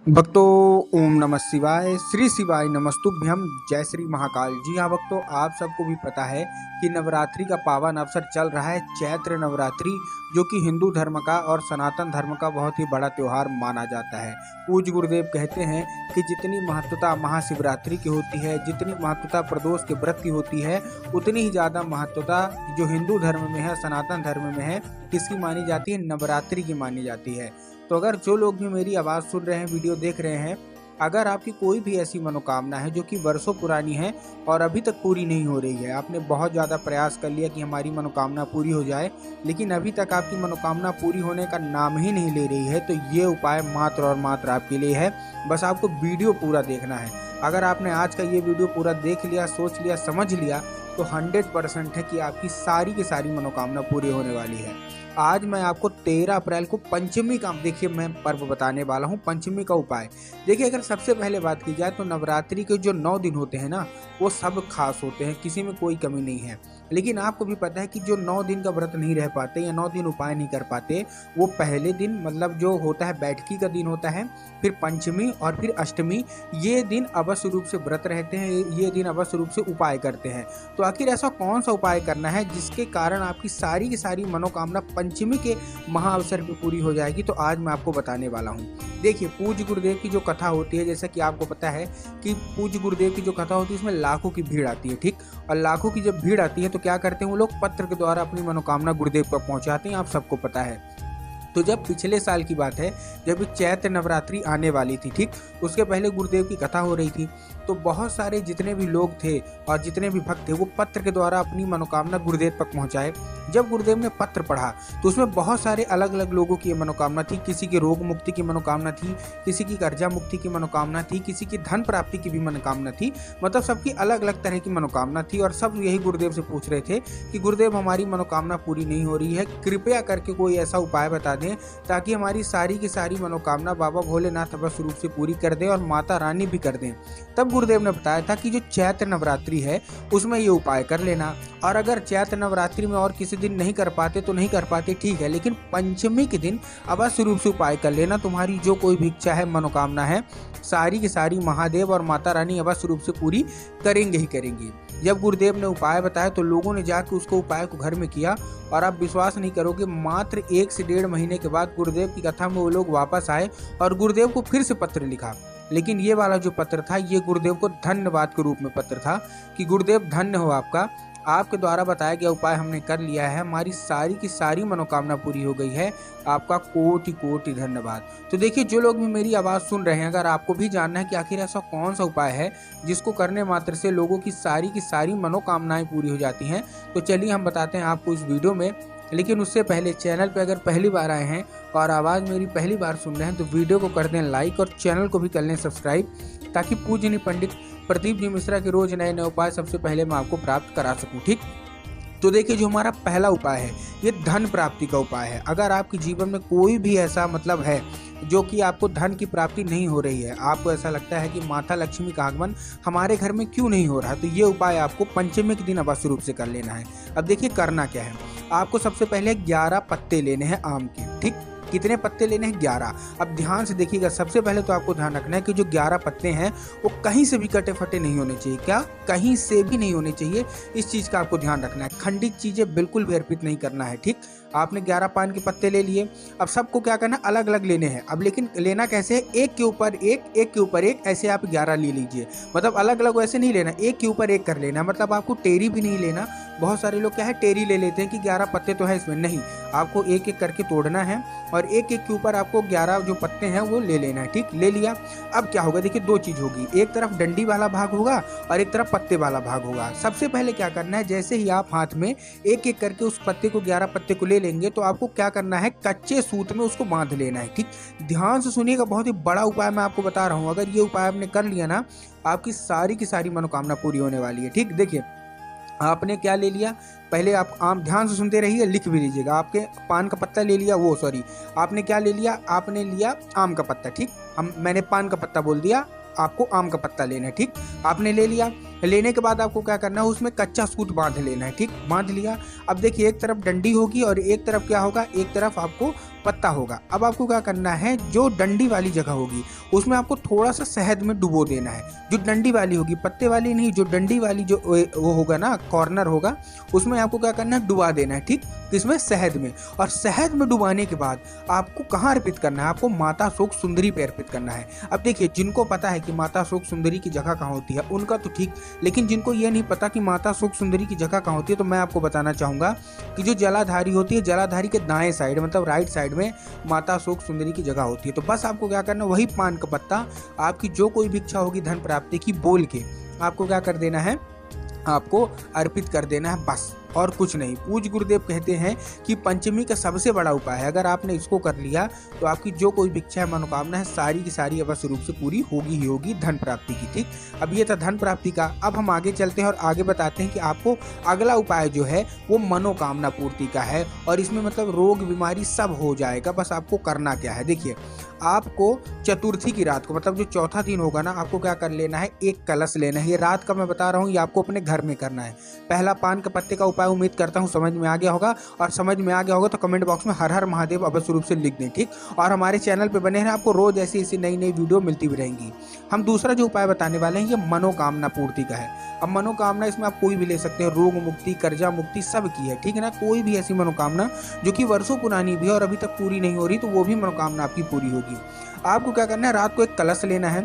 भक्तों, ओम नमः शिवाय, श्री शिवाय नमस्तुभ्यम, जय श्री महाकाल। जी हाँ भक्तों, आप सबको भी पता है कि नवरात्रि का पावन अवसर चल रहा है, चैत्र नवरात्रि, जो कि हिंदू धर्म का और सनातन धर्म का बहुत ही बड़ा त्यौहार माना जाता है। पूज्य गुरुदेव कहते हैं कि जितनी महत्वता महाशिवरात्रि की होती है, जितनी महत्वता प्रदोष के व्रत की होती है, उतनी ही ज़्यादा महत्वता जो हिंदू धर्म में है, सनातन धर्म में है, किसकी मानी जाती है? नवरात्रि की मानी जाती है। तो अगर जो लोग भी मेरी आवाज़ सुन रहे हैं, वीडियो देख रहे हैं, अगर आपकी कोई भी ऐसी मनोकामना है जो कि वर्षों पुरानी है और अभी तक पूरी नहीं हो रही है, आपने बहुत ज़्यादा प्रयास कर लिया कि हमारी मनोकामना पूरी हो जाए, लेकिन अभी तक आपकी मनोकामना पूरी होने का नाम ही नहीं ले रही है, तो ये उपाय मात्र और मात्र आपके लिए है। बस आपको वीडियो पूरा देखना है। अगर आपने आज का ये वीडियो पूरा देख लिया, सोच लिया, समझ लिया, तो 100% है कि आपकी सारी की सारी मनोकामना पूरी होने वाली है। आज मैं आपको 13 अप्रैल को पंचमी का, देखिए मैं पर्व बताने वाला हूँ, पंचमी का उपाय। देखिए, अगर सबसे पहले बात की जाए तो नवरात्रि के जो 9 दिन होते हैं ना, वो सब खास होते हैं, किसी में कोई कमी नहीं है। लेकिन आपको भी पता है कि जो 9 दिन का व्रत नहीं रह पाते या 9 दिन उपाय नहीं कर पाते, वो पहले दिन मतलब जो होता है बैठकी का दिन होता है, फिर पंचमी और फिर अष्टमी, ये दिन अवश्य रूप से व्रत रहते हैं, ये दिन अवश्य रूप से उपाय करते हैं। तो आखिर ऐसा कौन सा उपाय करना है जिसके कारण आपकी सारी की सारी मनोकामना पंचमी के महाअवसर पे पूरी हो जाएगी, तो आज मैं आपको बताने वाला हूँ। देखिए, पूज्य गुरुदेव की जो कथा होती है, जैसा कि आपको पता है कि पूज्य गुरुदेव की जो कथा होती है उसमें लाखों की भीड़ आती है, ठीक। और लाखों की जब भीड़ आती है तो क्या करते हैं वो लोग? पत्र के द्वारा अपनी मनोकामना गुरुदेव तक पहुंचाते हैं, आप सबको पता है। तो जब पिछले साल की बात है, जब चैत्र नवरात्रि आने वाली थी, ठीक, उसके पहले गुरुदेव की कथा हो रही थी, तो बहुत सारे जितने भी लोग थे और जितने भी भक्त थे, वो पत्र के द्वारा अपनी मनोकामना गुरुदेव तक पहुंचाए। जब गुरुदेव ने पत्र पढ़ा तो उसमें बहुत सारे अलग अलग लोगों की मनोकामना थी। किसी की रोग मुक्ति की मनोकामना थी, किसी की कर्जा मुक्ति की मनोकामना थी, किसी की धन प्राप्ति की भी मनोकामना थी। मतलब सबकी अलग अलग तरह की मनोकामना थी और सब यही गुरुदेव से पूछ रहे थे कि गुरुदेव, हमारी मनोकामना पूरी नहीं हो रही है, कृपया करके कोई ऐसा उपाय बता दें ताकि हमारी सारी की सारी मनोकामना बाबा भोलेनाथ अवश्य रूप से पूरी कर दें और माता रानी भी कर दें। तब गुरुदेव ने बताया था कि जो चैत्र नवरात्रि है उसमें ये उपाय कर लेना, और अगर चैत्र नवरात्रि में और किसी दिन नहीं कर पाते तो नहीं कर पाते, ठीक है, लेकिन पंचमी के दिन अवश्य रूप से उपाय कर लेना। तुम्हारी जो कोई भी इच्छा है, मनोकामना है, सारी की सारी महादेव और माता रानी अवश्य रूप से पूरी करेंगे ही करेंगी। जब गुरुदेव ने उपाय बताया तो लोगों ने जाकर उसको उपाय को घर में किया, और आप विश्वास नहीं करोगे, मात्र 1 से 1.5 महीने के बाद गुरुदेव की कथा में वो लोग वापस आए और गुरुदेव को फिर से पत्र लिखा। लेकिन ये वाला जो पत्र था, ये गुरुदेव को धन्यवाद के रूप में पत्र था कि गुरुदेव धन्य हो आपका, आपके द्वारा बताया गया उपाय हमने कर लिया है, हमारी सारी की सारी मनोकामना पूरी हो गई है, आपका कोटि कोटि धन्यवाद। तो देखिए, जो लोग भी मेरी आवाज़ सुन रहे हैं, अगर आपको भी जानना है कि आखिर ऐसा कौन सा उपाय है जिसको करने मात्र से लोगों की सारी मनोकामनाएं पूरी हो जाती हैं, तो चलिए हम बताते हैं आपको इस वीडियो में। लेकिन उससे पहले चैनल पर अगर पहली बार आए हैं और आवाज़ मेरी पहली बार सुन रहे हैं, तो वीडियो को कर दें लाइक और चैनल को भी कर लें सब्सक्राइब, ताकि पूजनीय पंडित प्रदीप जी मिश्रा के रोज नए नए उपाय सबसे पहले मैं आपको प्राप्त करा सकूं, ठीक। तो देखिए, जो हमारा पहला उपाय है, ये धन प्राप्ति का उपाय है। अगर आपके जीवन में कोई भी ऐसा मतलब है जो कि आपको धन की प्राप्ति नहीं हो रही है, आपको ऐसा लगता है कि माता लक्ष्मी का आगमन हमारे घर में क्यों नहीं हो रहा, तो ये उपाय आपको पंचमी के दिन अवश्य रूप से कर लेना है। अब देखिए, करना क्या है, आपको सबसे पहले 11 पत्ते लेने हैं आम के, ठीक। कितने पत्ते लेने हैं? 11। अब ध्यान से देखिएगा, सबसे पहले तो आपको ध्यान रखना है कि जो 11 पत्ते हैं वो कहीं से भी कटे फटे नहीं होने चाहिए। क्या? कहीं से भी नहीं होने चाहिए, इस चीज़ का आपको ध्यान रखना है। खंडित चीज़ें बिल्कुल भी अर्पित नहीं करना है, ठीक। आपने 11 पान के पत्ते ले लिए। अब सबको क्या करना है? अलग अलग लेने हैं। अब लेकिन लेना कैसे है? एक के ऊपर एक, एक के ऊपर एक, ऐसे आप 11 ले लीजिए। मतलब अलग अलग वैसे नहीं लेना, एक के ऊपर एक कर लेना। मतलब आपको टेरी भी नहीं लेना। बहुत सारे लोग क्या है, टेरी ले लेते हैं कि 11 पत्ते तो है इसमें, नहीं, आपको एक एक करके तोड़ना है और एक एक के ऊपर आपको 11 जो पत्ते हैं वो ले लेना है, ठीक। ले लिया। अब क्या होगा? देखिए, 2 चीज़ होगी, एक तरफ डंडी वाला भाग होगा और एक तरफ पत्ते वाला भाग होगा। सबसे पहले क्या करना है, जैसे ही आप हाथ में एक एक करके उस पत्ते को 11 पत्ते को ले लेंगे, तो आपको क्या करना है, कच्चे सूत में उसको बांध लेना है, ठीक। ध्यान से सुनिएगा, बहुत ही बड़ा उपाय मैं आपको बता रहा हूँ। अगर ये उपाय आपने कर लिया ना, आपकी सारी की सारी मनोकामना पूरी होने वाली है, ठीक। देखिए, आपने क्या ले लिया, पहले आप आम, ध्यान से सुनते रहिए, लिख भी लीजिएगा। आपके पान का पत्ता ले लिया, आपने क्या ले लिया? आपने लिया आम का पत्ता, ठीक। मैंने पान का पत्ता बोल दिया, आपको आम का पत्ता लेना है, ठीक। आपने ले लिया। लेने के बाद आपको क्या करना है, उसमें कच्चा सूत बांध लेना है। ठीक, बांध लिया। अब देखिए एक तरफ डंडी होगी और एक तरफ क्या होगा, एक तरफ आपको पत्ता होगा। अब आपको क्या करना है, जो डंडी वाली जगह होगी उसमें आपको थोड़ा सा शहद में डुबो देना है। जो डंडी वाली होगी, पत्ते वाली नहीं, जो डंडी वाली जो वो होगा ना, कॉर्नर होगा, उसमें आपको क्या करना है, डुबा देना है। ठीक, किसमें, शहद में। और शहद में डुबाने के बाद आपको कहाँ अर्पित करना है, आपको माता शोक सुंदरी पे अर्पित करना है। अब देखिए जिनको पता है कि माता शोक सुंदरी की जगह कहाँ होती है उनका तो ठीक, लेकिन जिनको ये नहीं पता कि माता शोक सुंदरी की जगह कहाँ होती है, तो मैं आपको बताना चाहूँगा कि जो जलाधारी होती है, जलाधारी के दाएं साइड मतलब राइट साइड में माता शोक सुंदरी की जगह होती है। तो बस आपको क्या करना, वही पान का पत्ता, आपकी जो कोई भी इच्छा होगी धन प्राप्ति की बोल के आपको क्या कर देना है, आपको अर्पित कर देना है, बस और कुछ नहीं। पूज्य गुरुदेव कहते हैं कि पंचमी का सबसे बड़ा उपाय है, अगर आपने इसको कर लिया तो आपकी जो कोई भी इच्छा है, मनोकामना है, सारी की सारी अवश्य रूप से पूरी होगी ही होगी धन प्राप्ति की। ठीक, अब ये था धन प्राप्ति का। अब हम आगे चलते हैं और आगे बताते हैं कि आपको अगला उपाय जो है वो मनोकामना पूर्ति का है, और इसमें मतलब रोग बीमारी सब हो जाएगा। बस आपको करना क्या है, देखिए आपको चतुर्थी की रात को मतलब जो चौथा दिन होगा ना, आपको क्या कर लेना है, एक कलश लेना है। ये रात का मैं बता रहा हूँ, ये आपको अपने घर में करना है। पहला पान के पत्ते का उपाय उम्मीद करता हूँ समझ में आ गया होगा, और समझ में आ गया होगा तो कमेंट बॉक्स में हर हर महादेव अवश्य रूप से लिख दें। ठीक, और हमारे चैनल पे बने हैं, आपको रोज ऐसी ऐसी नई नई वीडियो मिलती भी रहेंगी। हम दूसरा जो उपाय बताने वाले हैं ये मनोकामना पूर्ति का है। अब मनोकामना इसमें आप कोई भी ले सकते हैं, रोग मुक्ति, कर्जा मुक्ति सब की है। ठीक है ना, कोई भी ऐसी मनोकामना जो कि वर्षों पुरानी भी है और अभी तक पूरी नहीं हो रही, तो वो भी मनोकामना आपकी पूरी होगी। आपको क्या करना है, रात को एक कलश लेना है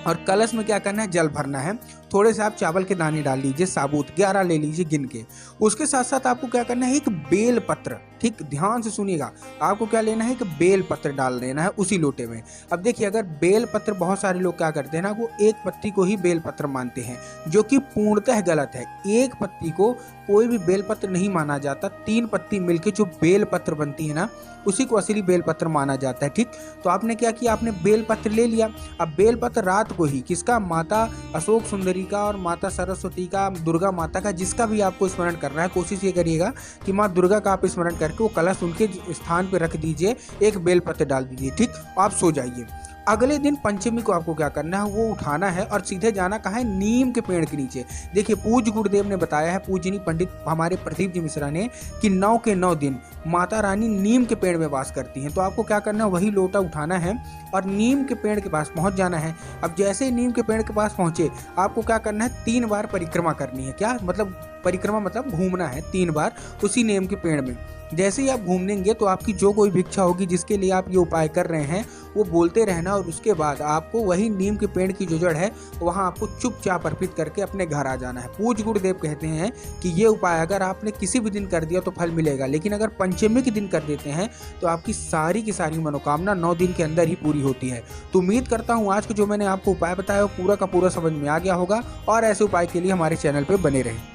और कलश में क्या करना है, जल भरना है। थोड़े से आप चावल के दाने डाल लीजिए, साबुत 11 ले लीजिए गिन के। उसके साथ साथ आपको क्या करना है, एक बेल पत्र, ठीक ध्यान से सुनिएगा, आपको क्या लेना है, एक बेल पत्र डाल देना है उसी लोटे में। अब देखिए अगर बेल पत्र, बहुत सारे लोग क्या करते हैं ना, वो एक पत्ती को ही बेल पत्र मानते हैं, जो कि पूर्णतः गलत है। एक पत्ती को कोई भी बेल पत्र नहीं माना जाता, 3 पत्ती मिलके जो बेल पत्र बनती है ना, उसी को असली बेल पत्र माना जाता है। ठीक, तो आपने क्या किया, आपने बेल पत्र ले लिया। अब बेल पत्र रात को ही किसका, माता अशोक सुंदरी का और माता सरस्वती का, दुर्गा माता का, जिसका भी आपको स्मरण करना है, कोशिश ये करिएगा कि माँ दुर्गा का आप स्मरण करके वो कलश उनके स्थान पे रख दीजिए, एक बेल पत्र डाल दीजिए। ठीक, आप सो जाइए। अगले दिन पंचमी को आपको क्या करना है, वो उठाना है और सीधे जाना कहाँ है, नीम के पेड़ के नीचे। देखिए पूज्य गुरुदेव ने बताया है, पूजनी पंडित हमारे प्रदीप जी मिश्रा ने, कि 9 के 9 दिन माता रानी नीम के पेड़ में वास करती हैं। तो आपको क्या करना है, वही लोटा उठाना है और नीम के पेड़ के पास पहुंच जाना है। अब जैसे ही नीम के पेड़ के पास पहुंचे, आपको क्या करना है, 3 बार परिक्रमा करनी है। क्या मतलब परिक्रमा, मतलब घूमना है 3 बार उसी नीम के पेड़ में। जैसे ही आप घूमेंगे तो आपकी जो कोई भी इच्छा होगी जिसके लिए आप ये उपाय कर रहे हैं, वो बोलते रहना, और उसके बाद आपको वही नीम के पेड़ की जो जड़ है वहाँ आपको चुपचाप अर्पित करके अपने घर आ जाना है। पूज्य गुरुदेव कहते हैं कि ये उपाय अगर आपने किसी भी दिन कर दिया तो फल मिलेगा, लेकिन अगर पंचमी के दिन कर देते हैं तो आपकी सारी की सारी मनोकामना 9 दिन के अंदर ही पूरी होती है। तो उम्मीद करता हूँ आज को जो मैंने आपको उपाय बताया वो पूरा का पूरा समझ में आ गया होगा, और ऐसे उपाय के लिए हमारे चैनल पर बने रहें।